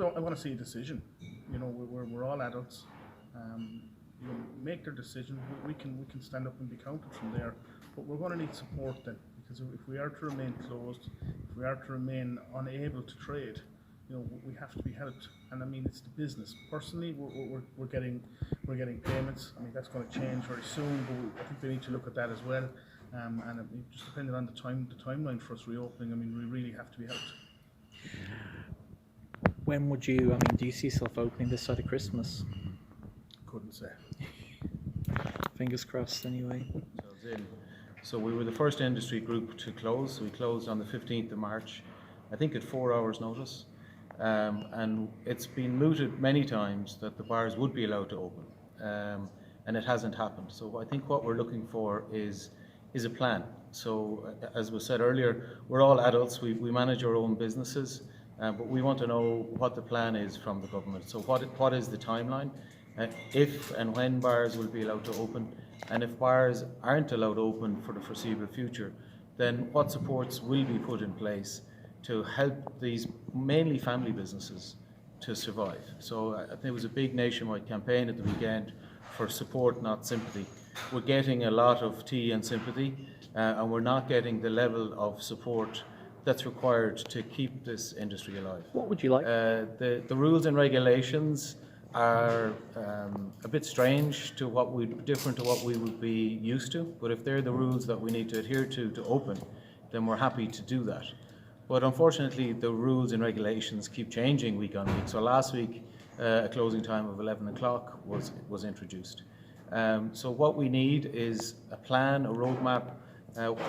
I want to see a decision. We're all adults. Make their decision. We can stand up and be counted from there. But we're going to need support then, because if we are to remain closed, if we are to remain unable to trade, we have to be helped. And I mean, it's the business. Personally, we're getting payments. I mean, that's going to change very soon, but I think they need to look at that as well. And just depending on the timeline for us reopening, I mean, we really have to be helped. When would you? I mean, do you see yourself opening this side of Christmas? Couldn't say. Fingers crossed, anyway. So we were the first industry group to close. We closed on the 15th of March, I think at 4 hours' notice. And it's been mooted many times that the bars would be allowed to open, and it hasn't happened. So I think what we're looking for is a plan. So as was said earlier, we're all adults, we manage our own businesses, but we want to know what the plan is from the government. So what is the timeline? If and when bars will be allowed to open, and if bars aren't allowed open for the foreseeable future, then what supports will be put in place to help these mainly family businesses to survive. So I think there was a big nationwide campaign at the weekend for support, not sympathy. We're getting a lot of tea and sympathy, and we're not getting the level of support that's required to keep this industry alive. What would you like? The rules and regulations are a bit strange different to what we would be used to, but if they're the rules that we need to adhere to open, then we're happy to do that. But unfortunately, the rules and regulations keep changing week on week. So last week, a closing time of 11 o'clock was introduced. So what we need is a plan, a roadmap,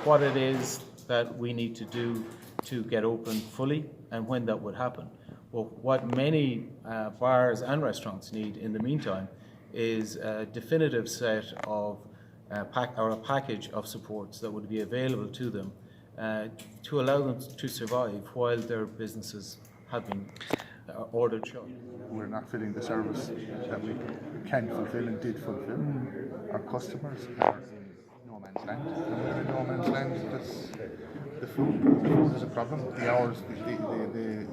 what it is that we need to do to get open fully and when that would happen. Well, what many bars and restaurants need in the meantime is a definitive set of a package of supports that would be available to them to allow them to survive while their businesses have been ordered shut. We're not filling the service that we can fulfill and did fulfill. Our customers are in no man's land. And we're in no man's land. The food is a problem. The hours, the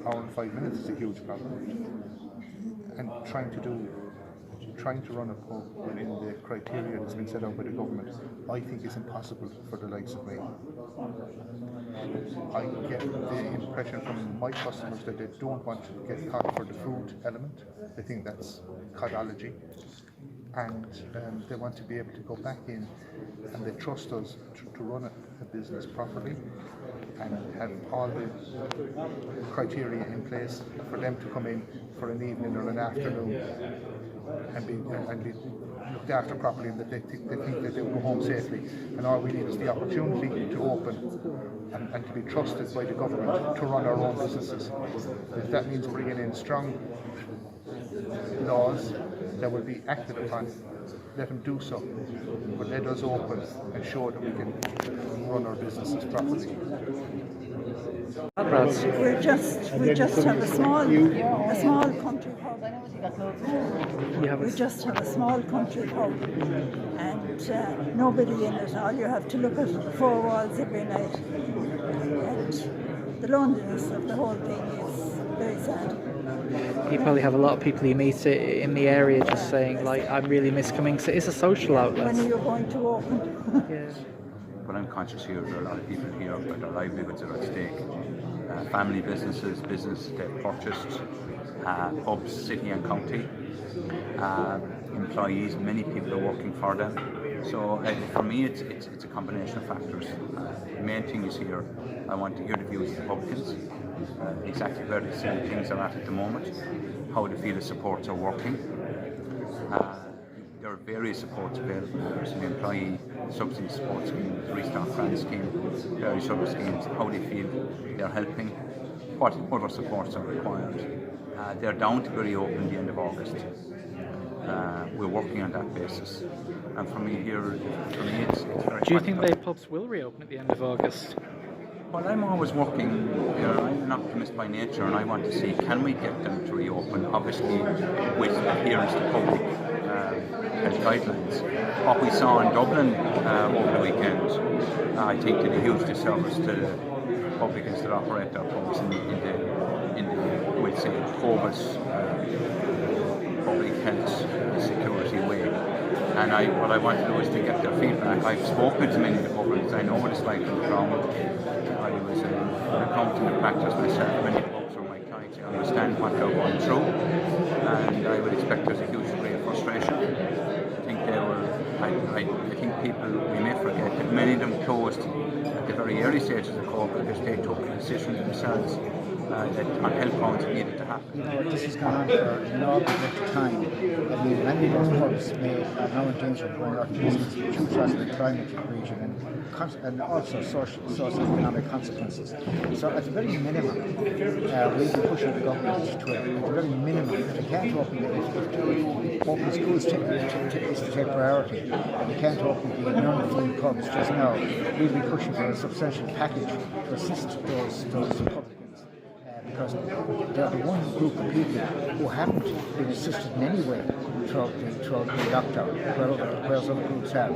hour and 5 minutes is a huge problem. And trying to run a pub within the criteria that's been set out by the government, I think is impossible for the likes of me. I get the impression from my customers that they don't want to get caught for the food element. They think that's codology, and they want to be able to go back in, and they trust us to run a business properly and have all the criteria in place for them to come in for an evening or an afternoon and be looked after properly, and that they think that they will go home safely. And all we need is the opportunity to open and to be trusted by the government to run our own businesses. If that means bringing in strong laws that will be acted upon, let them do so. But let us open and show that we can run our businesses properly. We just have a small country pub. We just have a small country pub, and nobody in it. All you have to look at 4 walls every night, and the loneliness of the whole thing is very sad. You probably have a lot of people you meet in the area just saying, like, I really miss coming. So it's a social outlet. When are you going to open? Yeah. But I'm conscious here there are a lot of people here where their livelihoods are at stake. Family businesses they've purchased, pubs, city and county, employees, many people are working for them. So for me it's a combination of factors. The main thing is here, I want to hear the views of the publicans, exactly where they see things are at the moment, how they feel the supports are working. There are various supports available. There's an employee subsidy support scheme, the Restart Grant scheme, various other schemes, how they feel they're helping, what other supports are required. They're down to be reopened at the end of August. We're working on that basis. And for me, it's very Do you think practical. the pubs will reopen at the end of August? Well, I'm always working, I'm an optimist by nature, and I want to see, can we get them to reopen, obviously with adherence to public health guidelines. What we saw in Dublin over the weekend, I think did a huge disservice to publicans that operate their pubs with would say, COVID's public health security way. And what I want to do is to get their feedback. I've spoken to many of the publicans. I know what it's like on the ground. I was an accountant in practice myself. Many folks are my clients. I understand what they're going through, and I would expect there's a huge degree of frustration. I think they were. I think people, we may forget that many of them closed at the very early stages of COVID because they took a decision themselves that on health grounds it needed to happen. You know, this has gone on for an awful bit of time. I mean, many of those pubs are now in danger of going out of business due to the climate region and also socio-economic consequences. So at the very minimum, we'll be pushing the government to it. At the very minimum, if they can't open, if open schools is to take priority, and they can't open the non-food pubs just now, we'll be pushing for a substantial package to assist those publicans. Because they're the one group of people who haven't been assisted in any way throughout the lockdown, whereas other groups have.